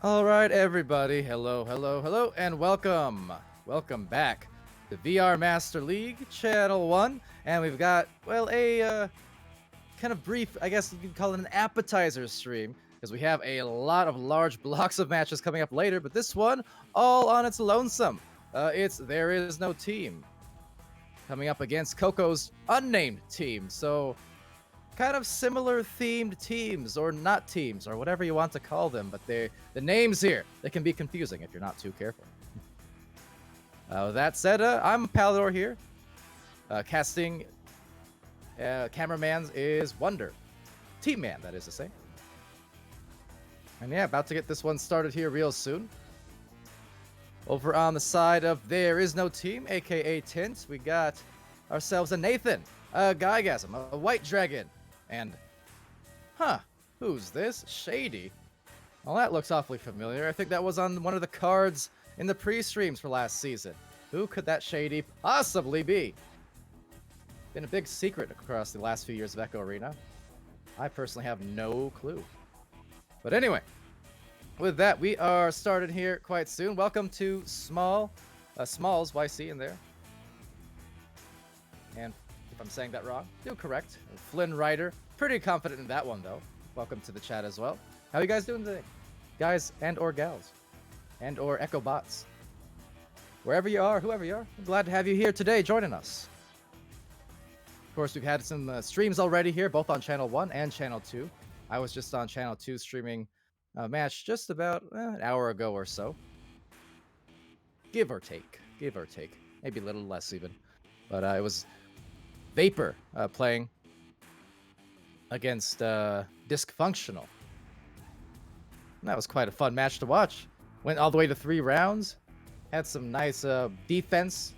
All right, everybody. Hello, hello, hello, and welcome. Welcome back to VR Master League Channel 1. And we've got, well, a kind of brief, I guess you could call it an appetizer stream, because we have a lot of large blocks of matches coming up later, but this one, all on its lonesome. It's There Is No Team coming up against Coco's unnamed team. So, kind of similar themed teams or not teams or whatever you want to call them, but the names here, they can be confusing if you're not too careful. With that said, I'm Palidore here. Casting cameraman's is Wonder. Team man, that is to say. And yeah, about to get this one started here real soon. Over on the side of There Is No Team, aka Tint, we got ourselves a Nathan, a Gygasm, a White Dragon, and who's this? Shady. Well, that looks awfully familiar. I think that was on one of the cards in the pre-streams for last season. Who could that Shady possibly be? Been a big secret across the last few years of Echo Arena. I personally have no clue. But anyway, with that, we are started here quite soon. Welcome to Smalls YC in there. And if I'm saying that wrong, you're correct. Flynn Ryder, pretty confident in that one though. Welcome to the chat as well. How are you guys doing today? Guys and or gals. And or Echo bots. Wherever you are, whoever you are, I'm glad to have you here today joining us. Of course, we've had some streams already here, both on Channel 1 and Channel 2. I was just on Channel 2 streaming a match just about an hour ago or so. Give or take. Maybe a little less even. But it was Vapor playing against Dysfunctional. And that was quite a fun match to watch. Went all the way to 3 rounds. Had some nice defense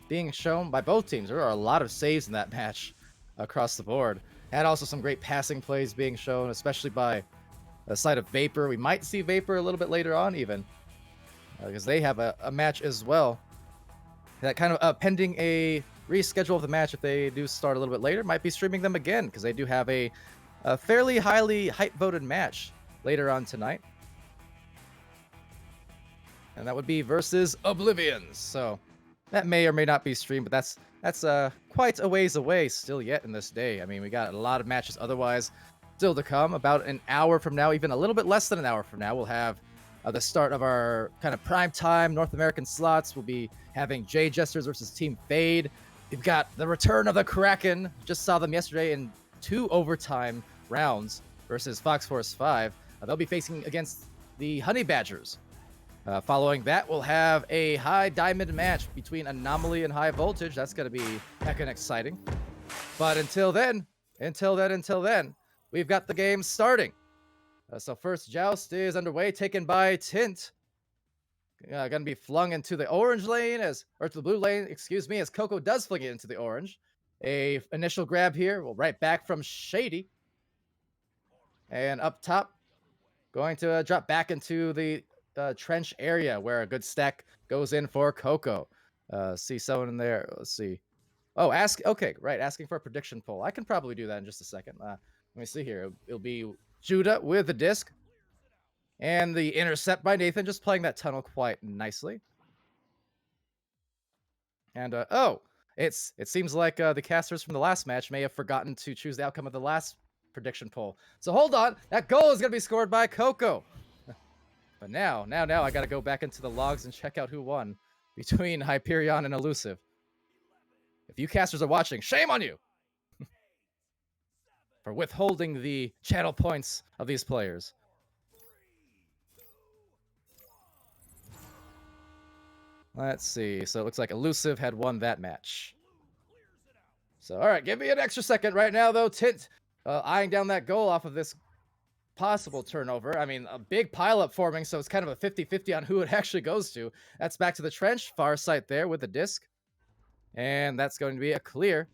being shown by both teams. There were a lot of saves in that match across the board. Had also some great passing plays being shown, especially by the side of Vapor. We might see Vapor a little bit later on even, because they have a match as well. That kind of pending a reschedule of the match if they do start a little bit later. Might be streaming them again, because they do have a fairly highly hype-voted match later on tonight. And that would be versus Oblivions. So that may or may not be streamed, but that's quite a ways away still yet in this day. I mean, we got a lot of matches otherwise still to come. About an hour from now, even a little bit less than an hour from now, we'll have the start of our kind of prime time North American slots. We'll be having J Jesters versus Team Fade. We've got the return of the Kraken. Just saw them yesterday in 2 overtime rounds versus Fox Force 5. They'll be facing against the Honey Badgers. Following that, we'll have a high diamond match between Anomaly and High Voltage. That's going to be heckin' exciting. But until then, we've got the game starting. So first joust is underway, taken by Tint. Going to be flung into the orange lane, or to the blue lane, excuse me, as Coco does fling it into the orange. A initial grab here, well, right back from Shady. And up top, going to drop back into the trench area where a good stack goes in for Coco. See someone in there. Let's see. Oh, asking for a prediction poll. I can probably do that in just a second. Let me see here. It'll be Judah with the disc. And the intercept by Nathan, just playing that tunnel quite nicely. And, it seems like the casters from the last match may have forgotten to choose the outcome of the last prediction poll. So hold on. That goal is going to be scored by Coco. But now, I gotta go back into the logs and check out who won between Hyperion and Elusive. If you casters are watching, shame on you! For withholding the channel points of these players. Let's see. So it looks like Elusive had won that match. So, alright, give me an extra second right now, though. Tint eyeing down that goal off of this possible turnover. I mean, a big pileup forming, so it's kind of a 50-50 on who it actually goes to. That's back to the trench, far side there with the disc. And that's going to be a clear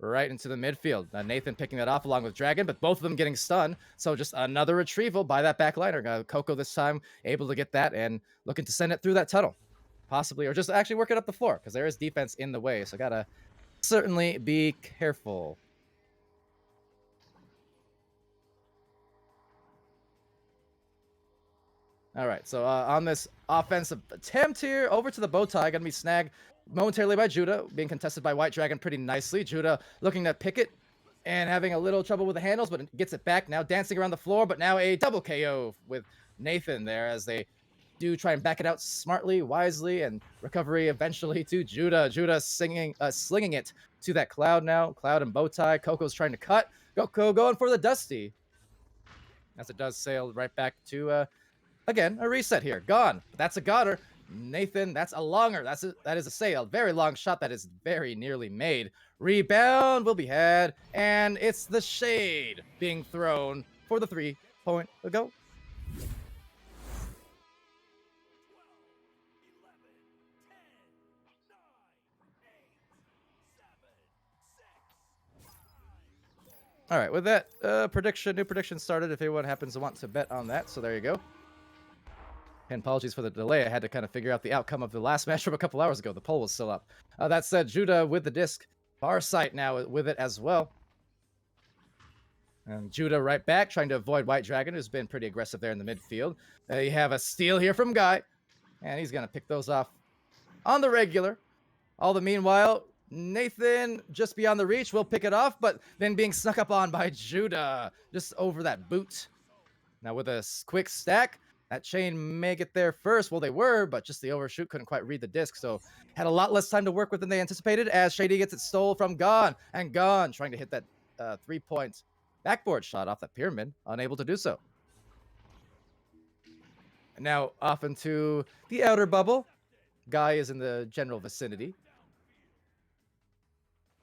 right into the midfield. Nathan picking that off along with Dragon, but both of them getting stunned. So just another retrieval by that backliner. Coco this time able to get that and looking to send it through that tunnel. Possibly, or just actually work it up the floor, because there is defense in the way. So gotta certainly be careful. All right, so on this offensive attempt here, over to the bow tie, gonna be snagged momentarily by Judah, being contested by White Dragon pretty nicely. Judah looking to pick it and having a little trouble with the handles, but gets it back now, dancing around the floor, but now a double KO with Nathan there as they do try and back it out smartly, wisely, and recovery eventually to Judah. Judah slinging it to that Cloud now. Cloud and Bowtie. Coco's trying to cut. Coco going for the Dusty, as it does sail right back to again a reset here. Gone. But that's a goner. Nathan, that's a longer. That is a sail. Very long shot that is very nearly made. Rebound will be had, and it's the shade being thrown for the 3-point go. All right, with that new prediction started. If anyone happens to want to bet on that, so there you go. And apologies for the delay. I had to kind of figure out the outcome of the last match from a couple hours ago. The poll was still up. That said, Judah with the disc. Farsight now with it as well. And Judah right back, trying to avoid White Dragon, who's been pretty aggressive there in the midfield. You have a steal here from Guy, and he's going to pick those off on the regular. All the meanwhile, Nathan, just beyond the reach, will pick it off, but then being snuck up on by Judah, just over that boot. Now with a quick stack, that chain may get there first. Well, they were, but just the overshoot couldn't quite read the disc, so had a lot less time to work with than they anticipated as Shady gets it stole from Gon, and Gon trying to hit that 3-point backboard shot off that pyramid, unable to do so. And now off into the outer bubble. Guy is in the general vicinity.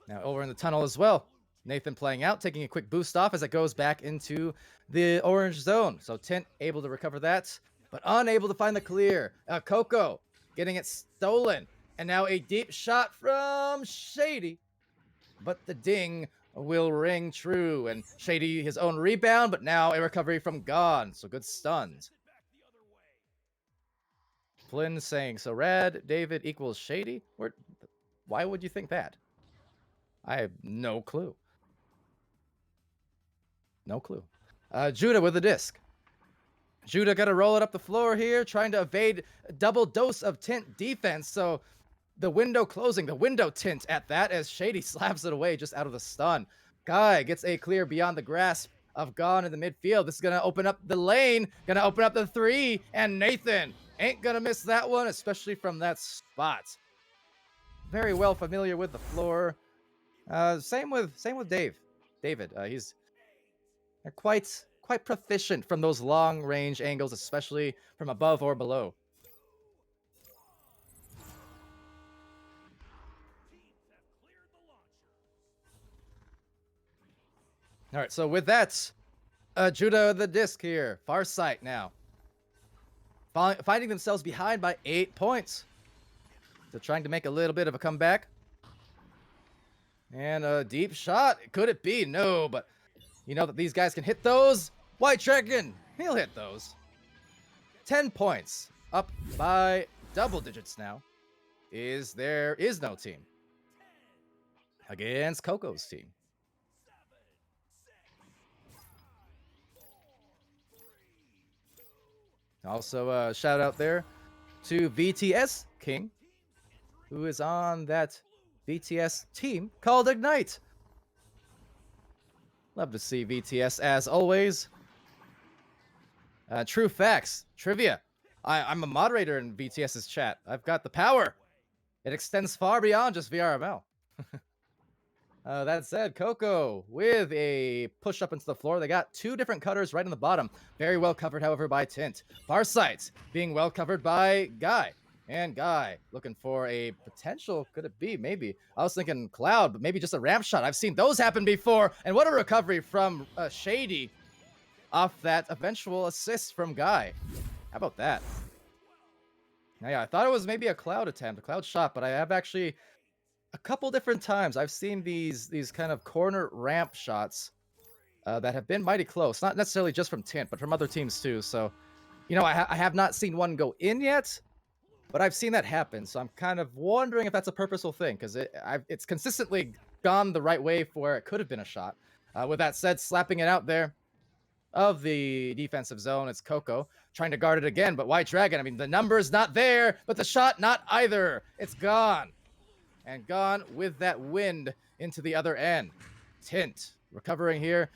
Now over in the tunnel as well. Nathan playing out, taking a quick boost off as it goes back into the orange zone. So Tint able to recover that, but unable to find the clear. Coco getting it stolen. And now a deep shot from Shady. But the ding will ring true. And Shady his own rebound, but now a recovery from Gon. So good stuns. Flynn saying, so Rad David equals Shady? Why would you think that? I have no clue. No clue. Judah with the disc. Judah gonna roll it up the floor here, trying to evade a double dose of Tint defense. So the window closing, the window Tint at that as Shady slaps it away just out of the stun. Guy gets a clear beyond the grasp of Gon in the midfield. This is gonna open up the lane, gonna open up the 3, and Nathan ain't gonna miss that one, especially from that spot. Very well familiar with the floor. Same with David. He's quite proficient from those long range angles, especially from above or below. All right, so with that, Judah the disc here, Farsight now, finding themselves behind by 8 points. So trying to make a little bit of a comeback. And a deep shot. Could it be? No, but you know that these guys can hit those. White Dragon, he'll hit those. 10 points. Up by double digits now. There is no team against Coco's team. Also, a shout out there to VTS King, who is on that VTS team called Ignite. Love to see VTS as always. True facts, trivia. I'm a moderator in VTS's chat. I've got the power. It extends far beyond just VRML. That said, Coco with a push up into the floor. They got 2 different cutters right in the bottom. Very well covered, however, by Tint. Farsight being well covered by Guy. And Guy looking for a potential, could it be? Maybe. I was thinking Cloud, but maybe just a ramp shot. I've seen those happen before. And what a recovery from Shady off that eventual assist from Guy. How about that? Now, yeah, I thought it was maybe a Cloud attempt, a Cloud shot, but I have actually a couple different times I've seen these kind of corner ramp shots that have been mighty close. Not necessarily just from Tint, but from other teams too. So, you know, I have not seen one go in yet, but I've seen that happen. So I'm kind of wondering if that's a purposeful thing, because it's consistently gone the right way for where it could have been a shot. With that said, slapping it out there. of the defensive zone. It's Coco trying to guard it again, but White Dragon, I mean, the number's not there, but the shot not either. It's gone. And gone with that wind into the other end. Tint recovering here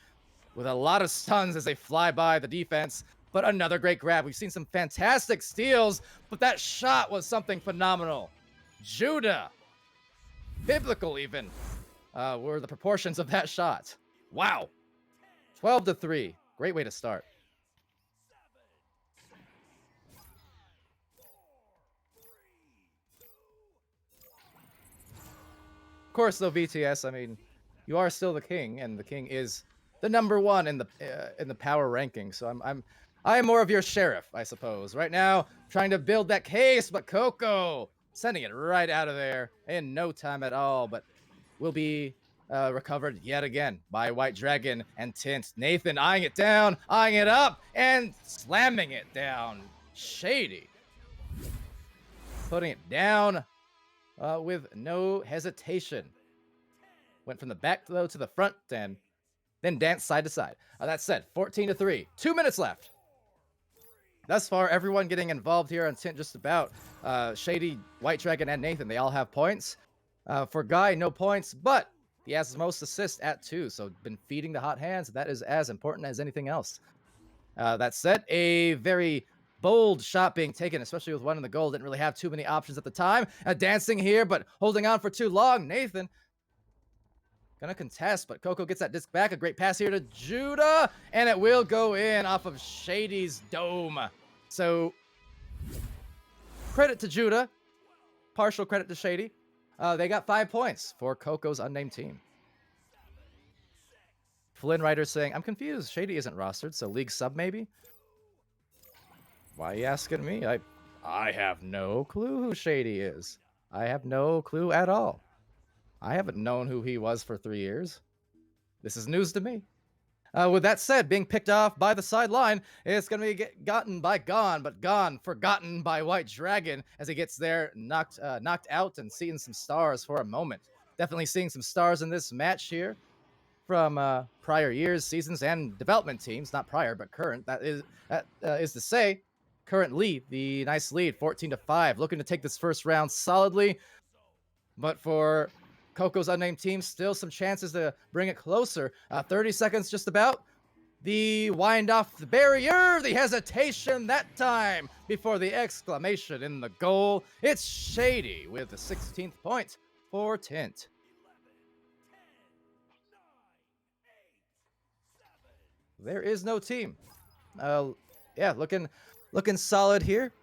with a lot of stuns as they fly by the defense, but another great grab. We've seen some fantastic steals, but that shot was something phenomenal. Judah, biblical even, were the proportions of that shot. Wow. 12-3. Great way to start. Of course, though, VTS, I mean, you are still the king, and the king is the #1 in the power ranking. So I am more of your sheriff, I suppose. Right now, trying to build that case, but Coco sending it right out of there in no time at all. But will be recovered yet again by White Dragon and Tint. Nathan eyeing it down, eyeing it up, and slamming it down. Shady. Putting it down with no hesitation. Went from the back, though, to the front, and then danced side to side. That said, 14-3. 2 minutes left. Thus far, everyone getting involved here on Tint just about. Shady, White Dragon, and Nathan, they all have points. For Guy, no points, but he has the most assists at 2, so been feeding the hot hands. That is as important as anything else. That said, a very bold shot being taken, especially with 1 in the goal. Didn't really have too many options at the time. Dancing here, but holding on for too long. Nathan gonna contest, but Coco gets that disc back. A great pass here to Judah, and it will go in off of Shady's dome. So, credit to Judah. Partial credit to Shady. They got 5 points for Coco's unnamed team. Flynn Ryder saying, I'm confused. Shady isn't rostered, so league sub maybe? Why are you asking me? I have no clue who Shady is. I have no clue at all. I haven't known who he was for 3 years. This is news to me. With that said, being picked off by the sideline, it's going to be gotten by Gone, but Gone forgotten by White Dragon as he gets there knocked out and seeing some stars for a moment. Definitely seeing some stars in this match here from prior years, seasons, and development teams. Not prior, but current. That is to say, currently the nice lead, 14-5. Looking to take this first round solidly, but for Coco's unnamed team, still some chances to bring it closer. 30 seconds just about. The wind off the barrier, the hesitation that time before the exclamation in the goal. It's Shady with the 16th point for Tint. There is no team. Yeah, looking solid here.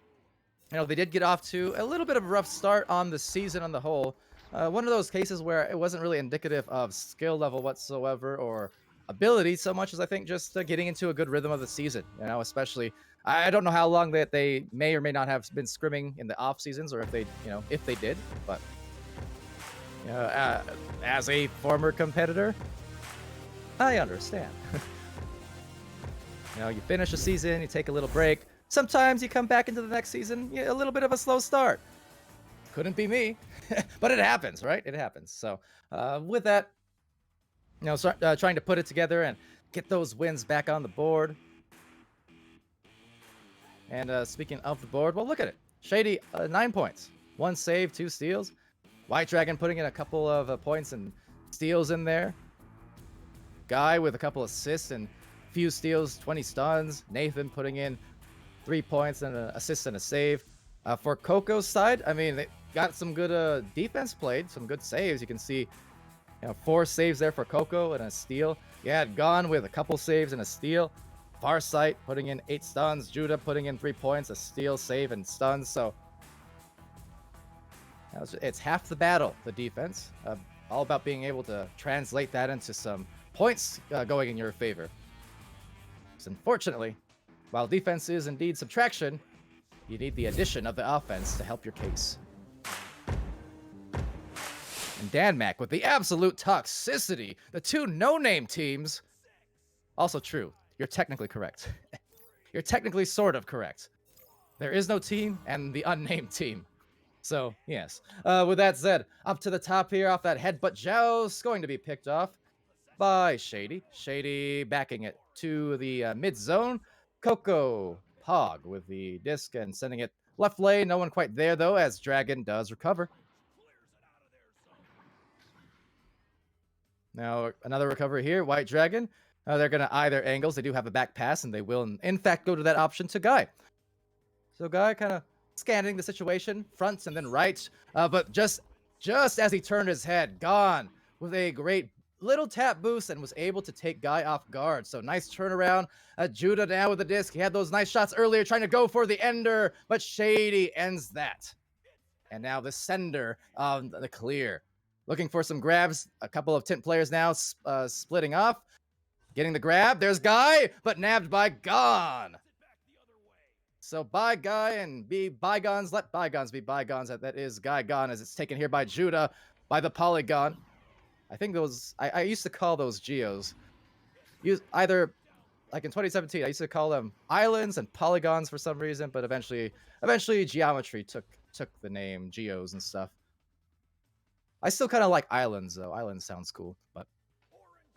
You know, they did get off to a little bit of a rough start on the season on the whole. One of those cases where it wasn't really indicative of skill level whatsoever or ability so much as I think just getting into a good rhythm of the season. You know, especially I don't know how long that they may or may not have been scrimming in the off seasons, or if they, if they did. But as a former competitor, I understand. You finish a season, you take a little break. Sometimes you come back into the next season, a little bit of a slow start. Couldn't be me, but it happens, right? It happens. So with that, trying to put it together and get those wins back on the board. And speaking of the board, well, look at it. Shady, 9 points. 1 save, 2 steals. White Dragon putting in a couple of points and steals in there. Guy with a couple assists and few steals, 20 stuns. Nathan putting in 3 points and an assist and a save. For Coco's side, I mean, they got some good defense played, some good saves. You can see 4 saves there for Coco and a steal. Yeah, Gone with a couple saves and a steal. Farsight putting in 8 stuns. Judah putting in 3 points, a steal, save, and stuns. So it's half the battle, the defense. All about being able to translate that into some points going in your favor. So unfortunately, while defense is indeed subtraction, you need the addition of the offense to help your case. And Danmac with the absolute toxicity. The 2 no-name teams. Also true. You're technically correct. You're technically sort of correct. There is no team and the unnamed team. So, yes. With that said, up to the top here off that headbutt joust. Going to be picked off by Shady. Shady backing it to the mid zone. Coco Pog with the disc and sending it left lane. No one quite there though, as Dragon does recover. Now another recovery here. White Dragon. They're going to eye their angles. They do have a back pass, and they will, in fact, go to that option to Guy. So Guy kind of scanning the situation, fronts and then right. But just as he turned his head, gone with a great little tap boost and was able to take Guy off guard. So nice turnaround. Judah now with the disc. He had those nice shots earlier trying to go for the ender, but Shady ends that. And now the sender on the clear. Looking for some grabs. A couple of Tint players now splitting off. Getting the grab. There's Guy, but nabbed by Gone. So by Guy and be bygones. Let bygones be bygones. That is Guy gone as it's taken here by Judah by the Polygon. I think those, I used to call those geos. Either, like in 2017, I used to call them islands and polygons for some reason, but eventually geometry took the name geos and stuff. I still kind of like islands though. Islands sounds cool, but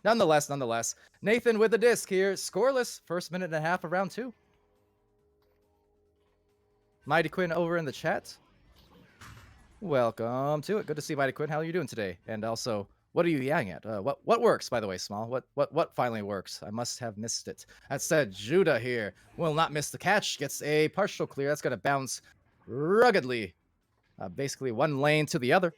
nonetheless, Nathan with the disc here, scoreless, first minute and a half of round 2. Mighty Quinn over in the chat. Welcome to it. Good to see Mighty Quinn. How are you doing today? And also, what are you yelling at? What works, by the way, Small? What finally works? I must have missed it. That said, Judah here will not miss the catch. Gets a partial clear. That's going to bounce ruggedly. Basically one lane to the other.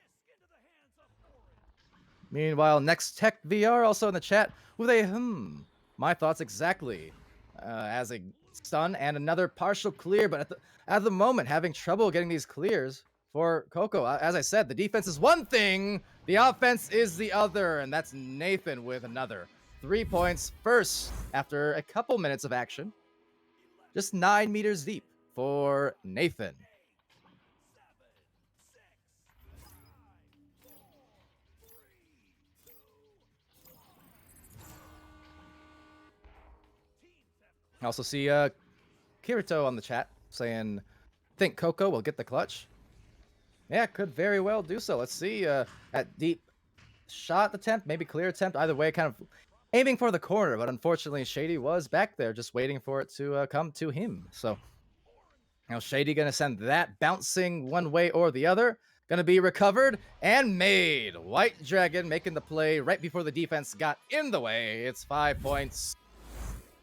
Meanwhile, Next Tech VR also in the chat with a my thoughts exactly. As a stun and another partial clear, but at the moment having trouble getting these clears for Coco. As I said, the defense is one thing, the offense is the other, and that's Nathan with another 3 points first after a couple minutes of action. Just 9 meters deep for Nathan. I also see Kirito on the chat saying, think Coco will get the clutch. Yeah, could very well do so. Let's see. At deep shot attempt, maybe clear attempt. Either way, kind of aiming for the corner, but unfortunately Shady was back there just waiting for it to come to him. So now Shady going to send that bouncing one way or the other. Going to be recovered and made. White Dragon making the play right before the defense got in the way. It's 5 points.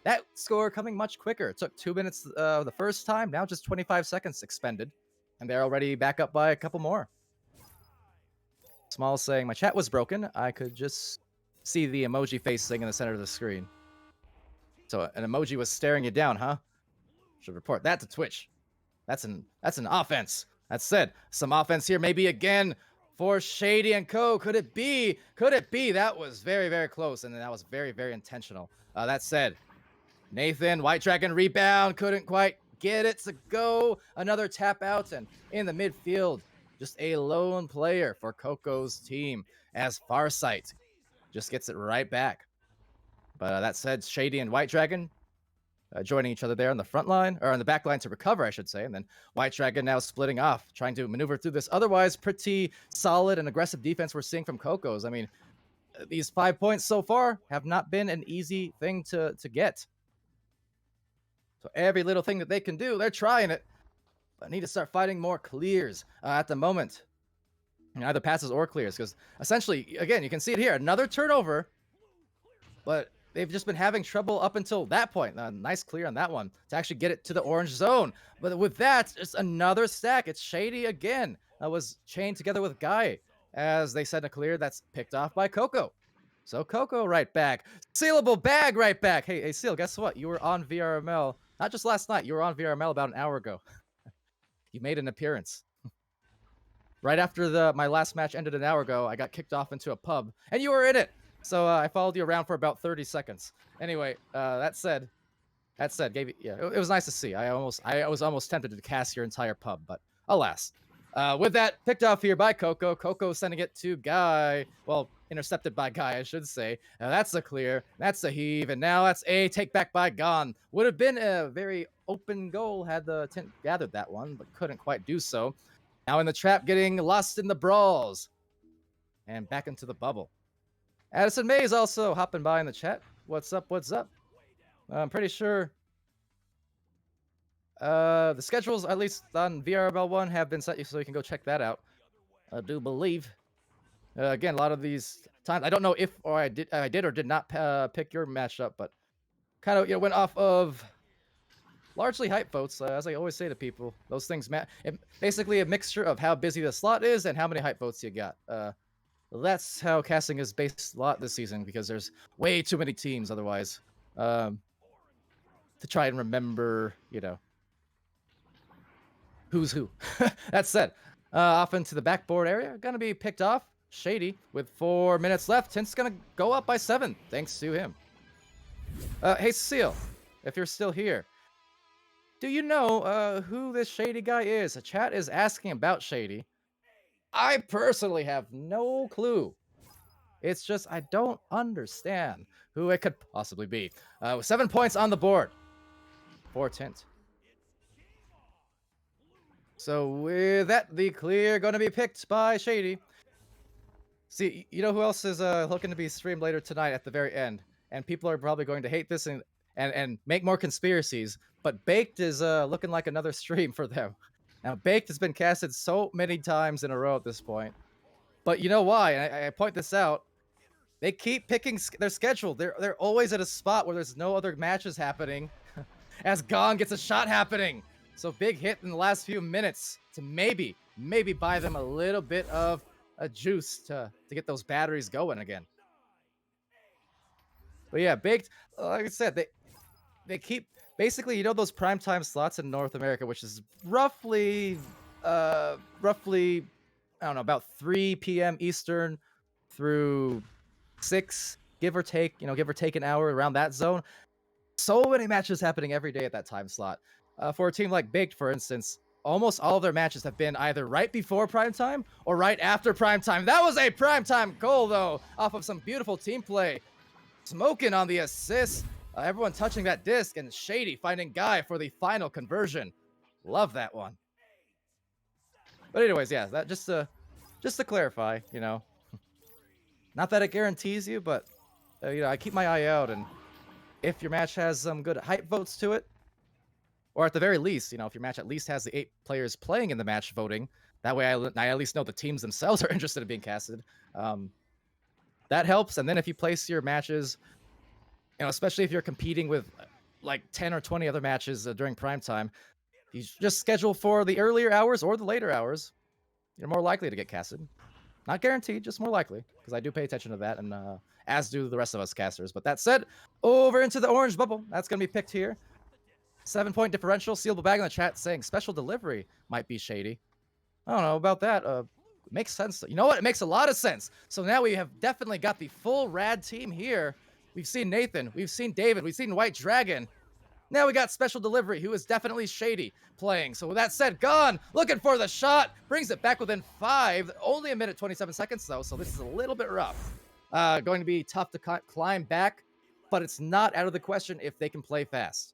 That score coming much quicker. It took 2 minutes the first time. Now just 25 seconds expended. And they're already back up by a couple more. Small saying, my chat was broken. I could just see the emoji face thing in the center of the screen. So an emoji was staring you down, huh? Should report that to Twitch. That's an offense. That said, some offense here maybe again for Shady and Co. Could it be? Could it be? That was very, very close. And that was very, very intentional. That said, Nathan, White Dragon rebound, couldn't quite get it to go. Another tap out, and in the midfield, just a lone player for Coco's team as Farsight just gets it right back. But that said, Shady and White Dragon joining each other there on the front line, or on the back line to recover, I should say. And then White Dragon now splitting off, trying to maneuver through this otherwise pretty solid and aggressive defense we're seeing from Coco's. I mean, these 5 points so far have not been an easy thing to get. So every little thing that they can do, they're trying it. But need to start fighting more clears at the moment. Either passes or clears. Because essentially, again, you can see it here. Another turnover. But they've just been having trouble up until that point. Nice clear on that one to actually get it to the orange zone. But with that, it's another stack. It's Shady again. That was chained together with Guy. As they send a clear that's picked off by Coco. So Coco right back. Sealable bag right back. Hey, Seal, guess what? You were on VRML. Not just last night. You were on VRML about an hour ago. You made an appearance. Right after my last match ended an hour ago, I got kicked off into a pub. And you were in it. So I followed you around for about 30 seconds. Anyway, that said, it was nice to see. I was almost tempted to cast your entire pub, but alas. With that, picked off here by Coco. Coco sending it to Guy. Well, intercepted by Guy, I should say. That's a clear. That's a heave. And now that's a take back by Gone. Would have been a very open goal had the Tint gathered that one, but couldn't quite do so. Now in the trap, getting lost in the brawls. And back into the bubble. Addison Mays also hopping by in the chat. What's up? What's up? I'm pretty sure the schedules, at least on VRML 1, have been set, so you can go check that out. I do believe. Again, a lot of these times, I don't know if or I did or did not pick your matchup, but kind of went off of largely hype votes. As I always say to people, those things basically a mixture of how busy the slot is and how many hype votes you got. That's how casting is based a lot this season because there's way too many teams otherwise. To try and remember, who's who. That said, off into the backboard area, gonna be picked off. Shady with 4 minutes left. Tint's gonna go up by 7, thanks to him. Hey, Seal, if you're still here, do you know who this Shady guy is? The chat is asking about Shady. I personally have no clue. It's just I don't understand who it could possibly be. With 7 points on the board for Tint. So with that, the clear going to be picked by Shady. See, you know who else is looking to be streamed later tonight at the very end? And people are probably going to hate this and make more conspiracies. But Baked is looking like another stream for them. Now, Baked has been casted so many times in a row at this point. But you know why? I point this out. They keep picking their schedule. They're always at a spot where there's no other matches happening. As Gong gets a shot happening. So big hit in the last few minutes to maybe buy them a little bit of a juice to get those batteries going again. But yeah, Baked, like I said, they keep basically, those primetime slots in North America, which is roughly I don't know, about 3 p.m. Eastern through 6, give or take an hour around that zone. So many matches happening every day at that time slot. For a team like Baked, for instance, almost all of their matches have been either right before primetime or right after primetime. That was a primetime goal, though, off of some beautiful team play. Smoking on the assist. Everyone touching that disc, and Shady finding Guy for the final conversion. Love that one. But anyways, yeah, that just to clarify, not that it guarantees you, but I keep my eye out, and if your match has some good hype votes to it, or at the very least, if your match at least has the 8 players playing in the match voting, that way I at least know the teams themselves are interested in being casted. That helps. And then if you place your matches, especially if you're competing with like 10 or 20 other matches during prime time, you just schedule for the earlier hours or the later hours, you're more likely to get casted. Not guaranteed, just more likely, because I do pay attention to that, and as do the rest of us casters. But that said, over into the orange bubble. That's going to be picked here. 7-point differential. Sealable bag in the chat saying special delivery might be Shady. I don't know about that. Makes sense. You know what? It makes a lot of sense. So now we have definitely got the full rad team here. We've seen Nathan. We've seen David. We've seen White Dragon. Now we got special delivery, who is definitely Shady playing. So with that said, Gone looking for the shot. Brings it back within 5. Only 1 minute 27 seconds though. So this is a little bit rough. Going to be tough to climb back, but it's not out of the question if they can play fast.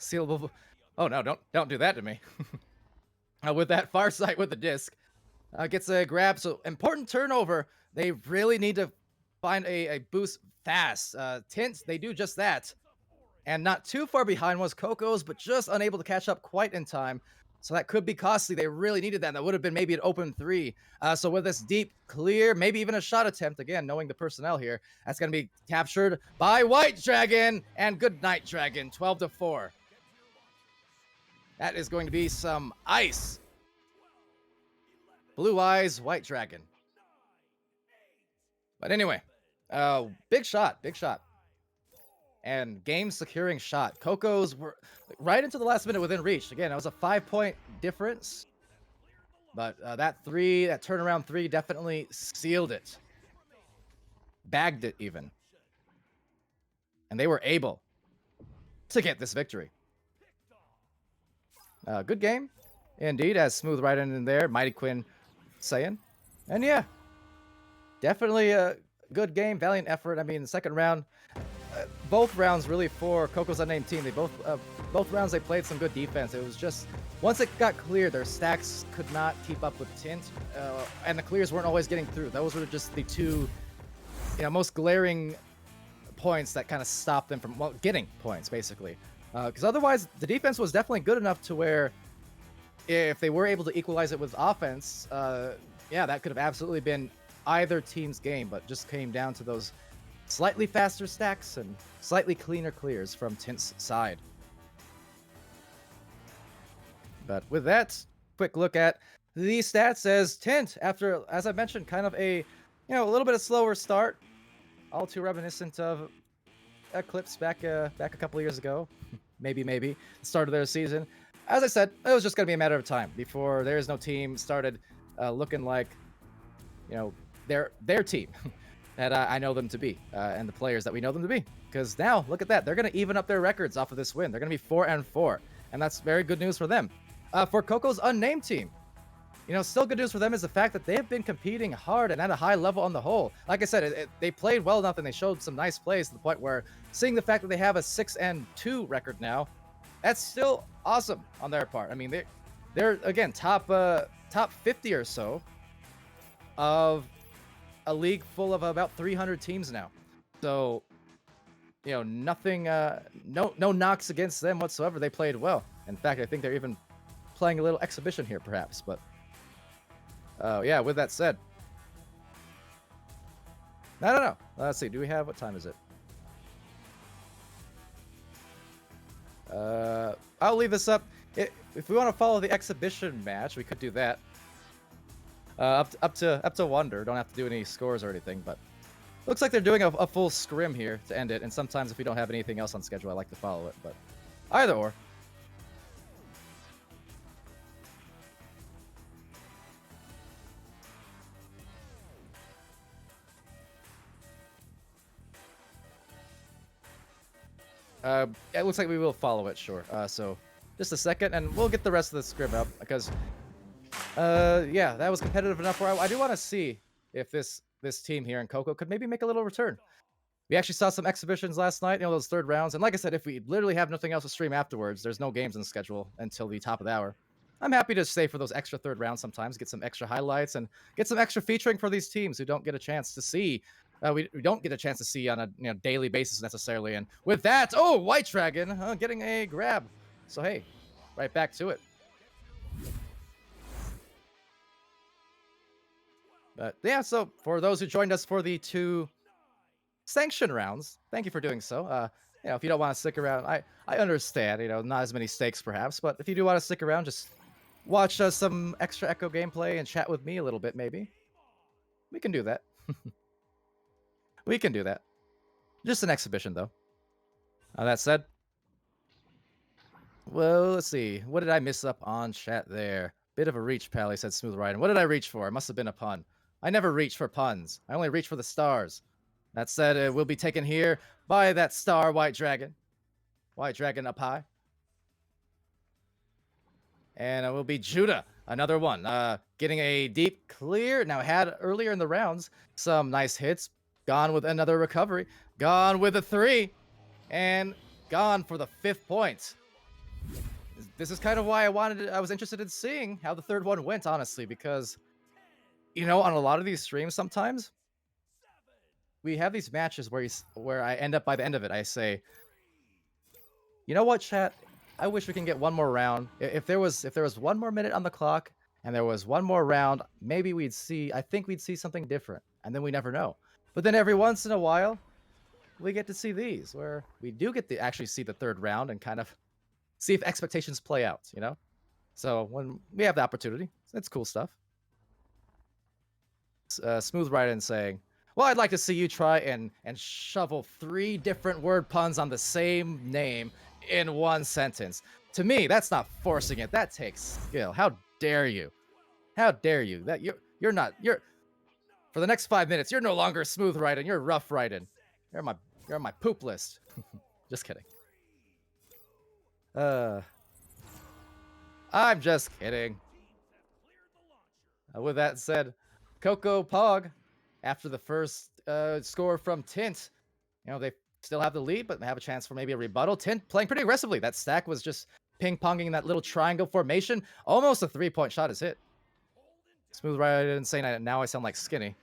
Sealable. Oh no, don't do that to me. With that far sight with the disc, gets a grab. So important turnover. They really need to find a boost fast. Tint, they do just that. And not too far behind was Coco's, but just unable to catch up quite in time. So that could be costly. They really needed that. That would have been maybe an open 3. So with this deep clear, maybe even a shot attempt, again, knowing the personnel here, that's going to be captured by White Dragon. And good night, Dragon. 12-4. That is going to be some ice. Blue eyes, White Dragon. But anyway, big shot. And game securing shot. Coco's were right into the last minute within reach. Again, that was a 5-point difference. But that turnaround 3 definitely sealed it. Bagged it even. And they were able to get this victory. Good game. Indeed, as Smooth right in there. Mighty Quinn saying. And yeah, definitely a good game. Valiant effort. I mean, the second round, both rounds really for Coco's Unnamed team. They both rounds they played some good defense. It was just once it got clear, their stacks could not keep up with Tint, and the clears weren't always getting through. Those were just the two, most glaring points that kind of stopped them from getting points basically. Because otherwise, the defense was definitely good enough to where if they were able to equalize it with offense, yeah, that could have absolutely been either team's game, but just came down to those slightly faster stacks and slightly cleaner clears from Tint's side. But with that, quick look at the stats as Tint, after, as I mentioned, kind of a little bit of slower start, all too reminiscent of Eclipse back a couple of years ago, maybe the start of their season. As I said, it was just going to be a matter of time before there's no team started looking like, their team that I know them to be, and the players that we know them to be. Because now, look at that. They're going to even up their records off of this win. They're going to be 4-4, and that's very good news for them. For Coco's Unnamed team, still good news for them is the fact that they have been competing hard and at a high level on the whole. Like I said, they played well enough and they showed some nice plays to the point where seeing the fact that they have a 6-2 record now, that's still awesome on their part. I mean, they're again top 50 or so of a league full of about 300 teams now. So, nothing, no knocks against them whatsoever. They played well. In fact, I think they're even playing a little exhibition here, perhaps. But yeah, with that said, I don't know. Let's see. Do we have, what time is it? I'll leave this up. If we want to follow the exhibition match, we could do that. Up to Wonder. Don't have to do any scores or anything, but looks like they're doing a full scrim here to end it. And sometimes if we don't have anything else on schedule, I like to follow it. But either or. It looks like we will follow it, sure. So just a second, and we'll get the rest of the scrim up because, yeah, that was competitive enough. Where I do want to see if this team here in Coco could maybe make a little return. We actually saw some exhibitions last night, those third rounds, and like I said, if we literally have nothing else to stream afterwards, there's no games in the schedule until the top of the hour. I'm happy to stay for those extra third rounds sometimes, get some extra highlights, and get some extra featuring for these teams who don't get a chance to see. We don't get a chance to see on a daily basis necessarily. And with that, oh, White Dragon getting a grab. So hey, right back to it. But yeah, so for those who joined us for the 2 sanction rounds, thank you for doing so. If you don't want to stick around, I understand. Not as many stakes perhaps, but if you do want to stick around, just watch some extra Echo gameplay and chat with me a little bit, maybe. We can do that. We can do that. Just an exhibition, though. That said, well, let's see. What did I miss up on chat there? Bit of a reach, Pally, said Smooth Riding. What did I reach for? It must have been a pun. I never reach for puns. I only reach for the stars. That said, it will be taken here by that star White Dragon. White Dragon up high. And it will be Judah. Another one. Getting a deep clear. Now, had earlier in the rounds some nice hits. Gone with another recovery. Gone with a 3. And gone for the 5th point. This is kind of why I was interested in seeing how the third one went, honestly, because, on a lot of these streams sometimes, we have these matches where I end up by the end of it, I say, you know what, chat? I wish we can get one more round. If there was 1 more minute on the clock and there was 1 more round, maybe I think we'd see something different. And then we never know. But then every once in a while, we get to see these, where we do get to actually see the third round and kind of see if expectations play out, So when we have the opportunity, it's cool stuff. Smooth Riding saying, well, I'd like to see you try and shovel 3 different word puns on the same name in 1 sentence. To me, that's not forcing it. That takes skill. How dare you? How dare you? That you're for the next 5 minutes, you're no longer Smooth Riding, you're Rough Riding. You're on my poop list. Just kidding. I'm just kidding. With that said, Coco Pog, after the first score from Tint, they still have the lead, but have a chance for maybe a rebuttal. Tint playing pretty aggressively. That stack was just ping-ponging that little triangle formation. Almost a 3-point shot is hit. Smooth right in saying now I sound like Skinny.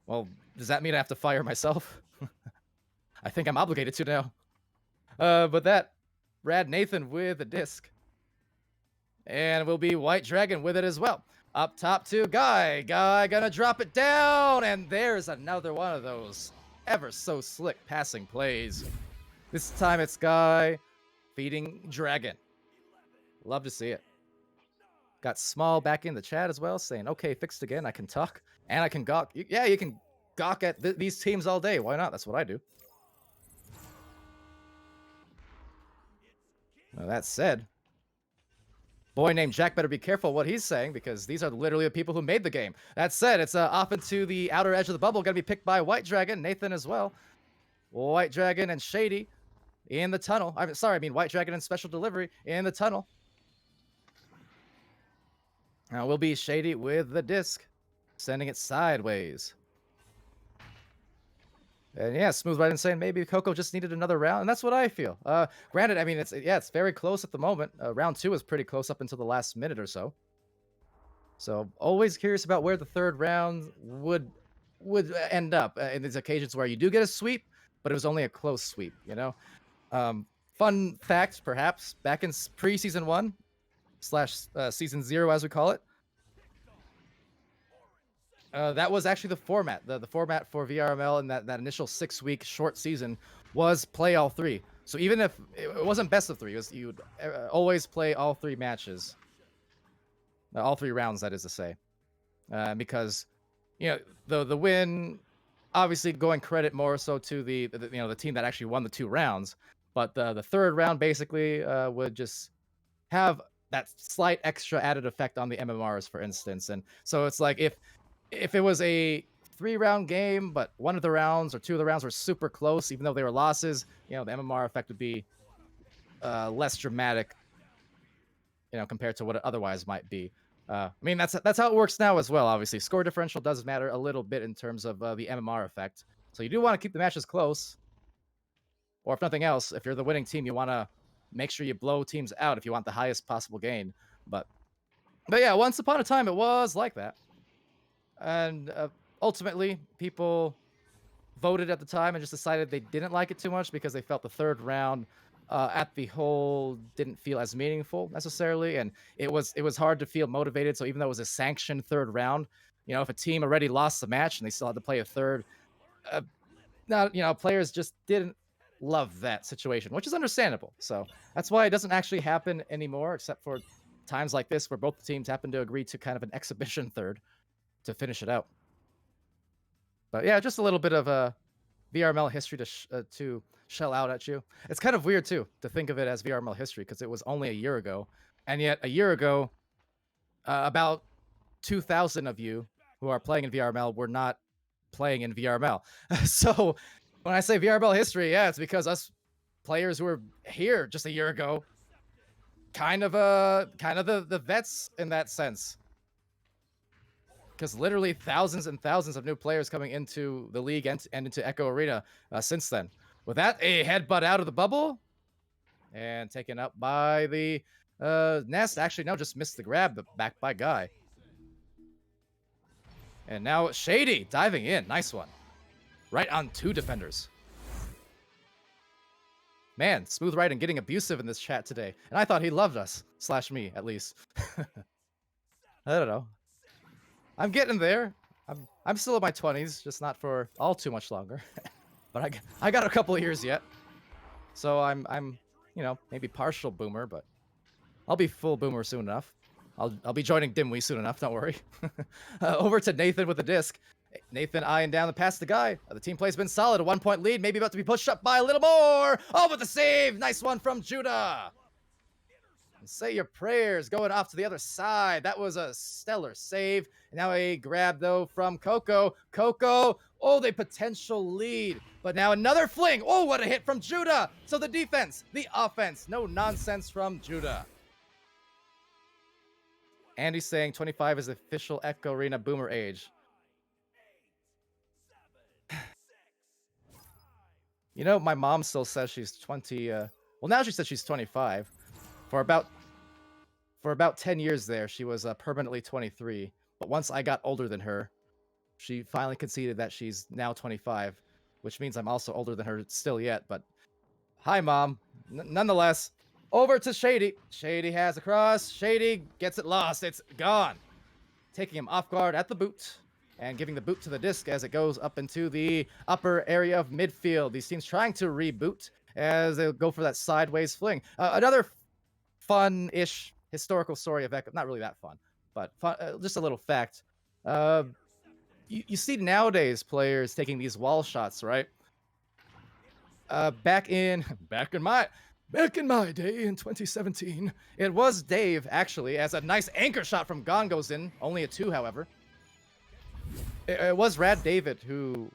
Well, does that mean I have to fire myself? I think I'm obligated to now. But that Rad Nathan with a disc. And will be White Dragon with it as well. Up top to Guy. Guy gonna drop it down. And there's another one of those ever so slick passing plays. This time it's Guy feeding Dragon. Love to see it. Got Small back in the chat as well, saying, okay, fixed again. I can talk and I can gawk. Yeah, you can gawk at these teams all day. Why not? That's what I do. Now, that said, boy named Jack better be careful what he's saying, because these are literally the people who made the game. That said, it's off into the outer edge of the bubble. Going to be picked by White Dragon, Nathan as well. White Dragon and Shady in the tunnel. I mean White Dragon and Special Delivery in the tunnel. Now will be Shady with the disc, sending it sideways. And yeah, Smooth right in saying maybe Coco just needed another round, and that's what I feel. Granted, I mean, it's very close at the moment. Round 2 is pretty close up until the last minute or so. So always curious about where the third round would end up in these occasions where you do get a sweep, but it was only a close sweep, you know? Fun fact, perhaps, back in pre-season 1 / season 0, as we call it, that was actually the format. The format for VRML in that initial 6-week short season was play all 3. So even if it wasn't best of 3, you would always play all 3 matches. All 3 rounds, that is to say. Because, you know, the win, obviously going credit more so to the team that actually won the 2 rounds. But the third round basically would just have that slight extra added effect on the MMRs, for instance. And so it's like if it was a 3-round game, but one of the rounds or 2 of the rounds were super close, even though they were losses, you know, the MMR effect would be less dramatic, you know, compared to what it otherwise might be. I mean, that's how it works now as well. Obviously, score differential does matter a little bit in terms of the MMR effect. So you do want to keep the matches close, or if nothing else, if you're the winning team, you want to make sure you blow teams out if you want the highest possible gain. But yeah, once upon a time, it was like that. And ultimately, people voted at the time and just decided they didn't like it too much because they felt the third round at the whole didn't feel as meaningful necessarily, and it was hard to feel motivated. So even though it was a sanctioned third round, you know, if a team already lost the match and they still had to play a third, players just didn't love that situation, which is understandable. So that's why it doesn't actually happen anymore, except for times like this where both the teams happen to agree to kind of an exhibition third to finish it out. But yeah, just a little bit of a VRML history to shell out at you. It's kind of weird too to think of it as VRML history because it was only a year ago, and yet a year ago, about 2,000 of you who are playing in VRML were not playing in VRML. So when I say VRML history, yeah, it's because us players who were here just a year ago, kind of the vets in that sense. Because literally thousands and thousands of new players coming into the league and into Echo Arena since then. With that, a headbutt out of the bubble. And taken up by the Nest. Actually, no, just missed the grab, but back by Guy. And now Shady diving in. Nice one. Right on 2 defenders. Man, Smooth Right and getting abusive in this chat today. And I thought he loved us. / me, at least. I don't know. I'm getting there. I'm still in my 20s, just not for all too much longer. But I got a couple of years yet. So I'm you know, maybe partial boomer, but I'll be full boomer soon enough. I'll be joining Dimwee soon enough, don't worry. Over to Nathan with the disc. Nathan eyeing down the pass to Guy. The team play's been solid. A 1-point lead, maybe about to be pushed up by a little more. Oh, but the save! Nice one from Judah. And say your prayers going off to the other side. That was a stellar save. And now a grab, though, from Coco. Coco, oh, the potential lead. But now another fling. Oh, what a hit from Judah. So the defense, the offense, no nonsense from Judah. Andy's saying 25 is the official Echo Arena boomer age. You know, my mom still says she's 20. Well, now she says she's 25. For about 10 years there, she was permanently 23. But once I got older than her, she finally conceded that she's now 25, which means I'm also older than her still yet. But hi, Mom. Nonetheless, over to Shady. Shady has a cross. Shady gets it lost. It's gone. Taking him off guard at the boot and giving the boot to the disc as it goes up into the upper area of midfield. These teams trying to reboot as they go for that sideways fling. Another fun-ish historical story of Echo. Not really that fun, but fun, just a little fact. You see nowadays players taking these wall shots, right? Back in my day in 2017, it was Dave actually, as a nice anchor shot from Gon goes in, only a 2, however. It was Rad David who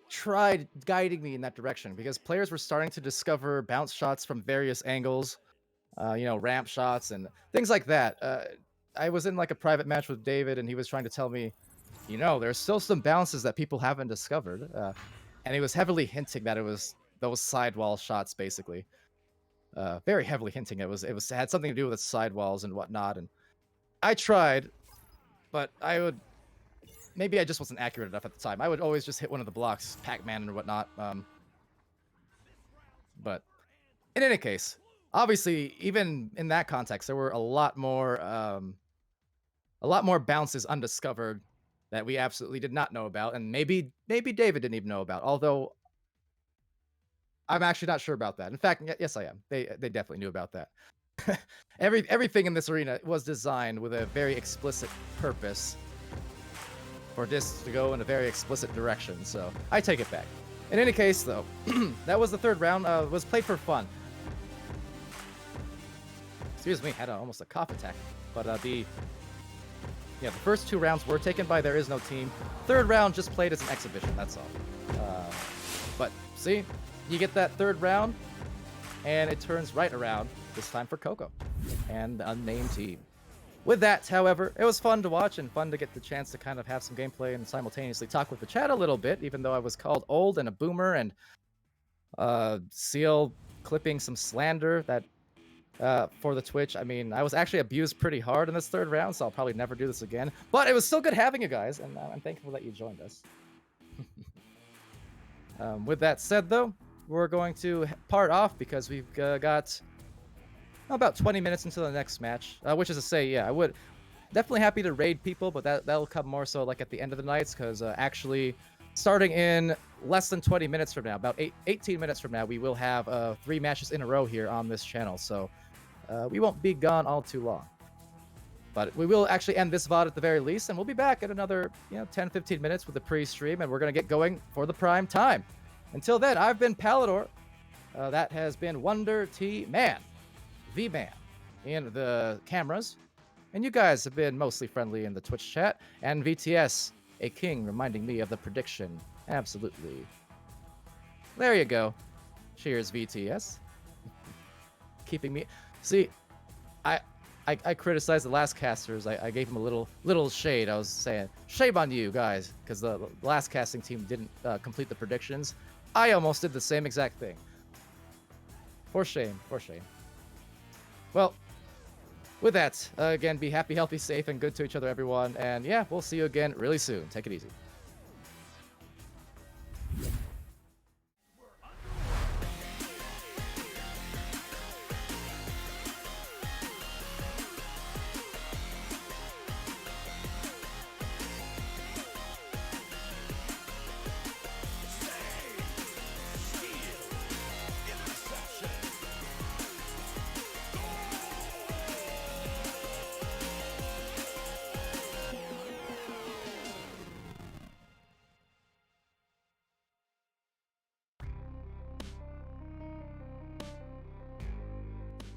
tried guiding me in that direction because players were starting to discover bounce shots from various angles, you know, ramp shots and things like that. I was in like a private match with David, and he was trying to tell me, you know, there's still some bounces that people haven't discovered. And he was heavily hinting that it was those sidewall shots, basically. Very heavily hinting it had something to do with the sidewalls and whatnot. And I tried, but maybe I just wasn't accurate enough at the time. I would always just hit one of the blocks, Pac-Man and whatnot. But in any case, obviously, even in that context, there were a lot more bounces undiscovered that we absolutely did not know about, and maybe David didn't even know about. Although I'm actually not sure about that. In fact, yes, I am. They definitely knew about that. Everything in this arena was designed with a very explicit purpose for this to go in a very explicit direction. So I take it back. In any case, though, that was the third round. Was played for fun. Excuse me, had almost a cough attack. But the first 2 rounds were taken by There Is No Team. Third round just played as an exhibition, that's all. But see, you get that third round, and it turns right around, this time for Coco and the Unnamed team. With that, however, it was fun to watch and fun to get the chance to kind of have some gameplay and simultaneously talk with the chat a little bit, even though I was called old and a boomer and Seal clipping some slander that for the Twitch. I mean, I was actually abused pretty hard in this third round, so I'll probably never do this again. But it was still good having you guys, and I'm thankful that you joined us. With that said, though, we're going to part off because we've got about 20 minutes into the next match, which is to say, yeah, I would definitely happy to raid people, but that'll come more so like at the end of the nights, because actually starting in less than 20 minutes from now, about 18 minutes from now, we will have 3 matches in a row here on this channel, so we won't be gone all too long. But we will actually end this VOD at the very least, and we'll be back in another 10-15 minutes with the pre-stream, and we're going to get going for the prime time. Until then, I've been Palidore. That has been Wonder T Man, V-Man in the cameras, and you guys have been mostly friendly in the Twitch chat, and VTS, a king reminding me of the prediction. Absolutely. There you go. Cheers, VTS. Keeping me... See, I criticized the last casters. I gave them a little shade. I was saying, shame on you guys, because the last casting team didn't complete the predictions. I almost did the same exact thing. For shame, for shame. Well, with that, again, be happy, healthy, safe, and good to each other, everyone. And yeah, we'll see you again really soon. Take it easy.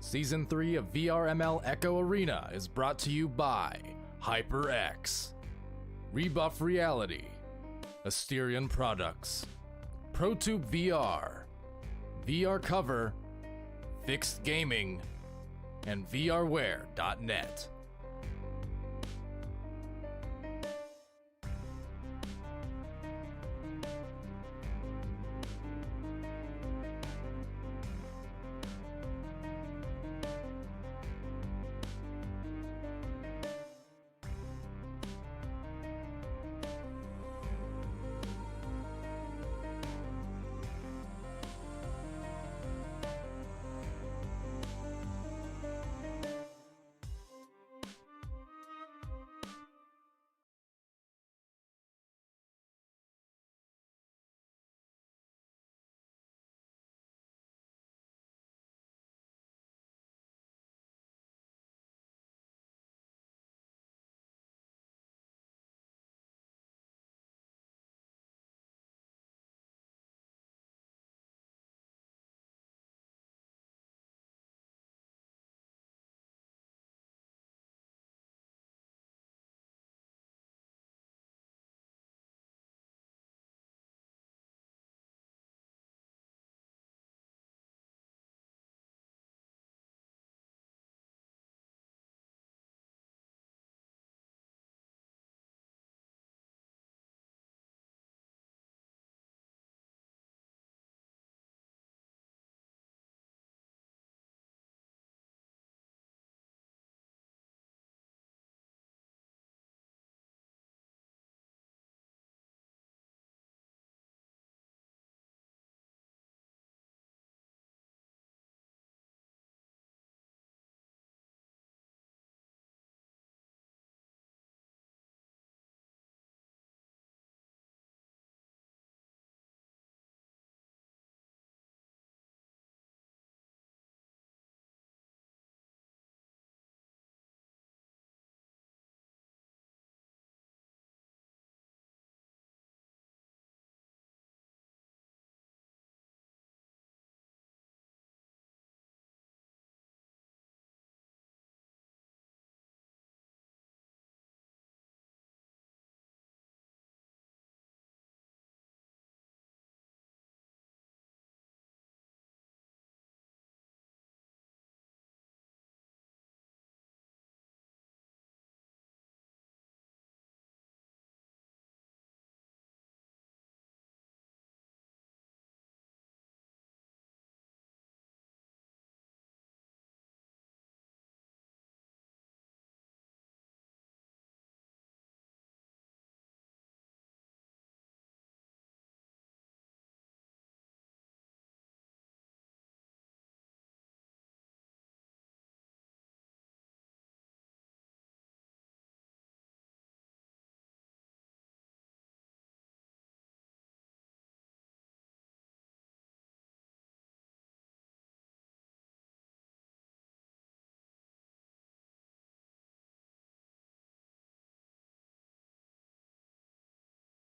Season 3 of VRML Echo Arena is brought to you by HyperX, Rebuff Reality, Asterion Products, ProTube VR, VR Cover, Fixed Gaming, and VRware.net.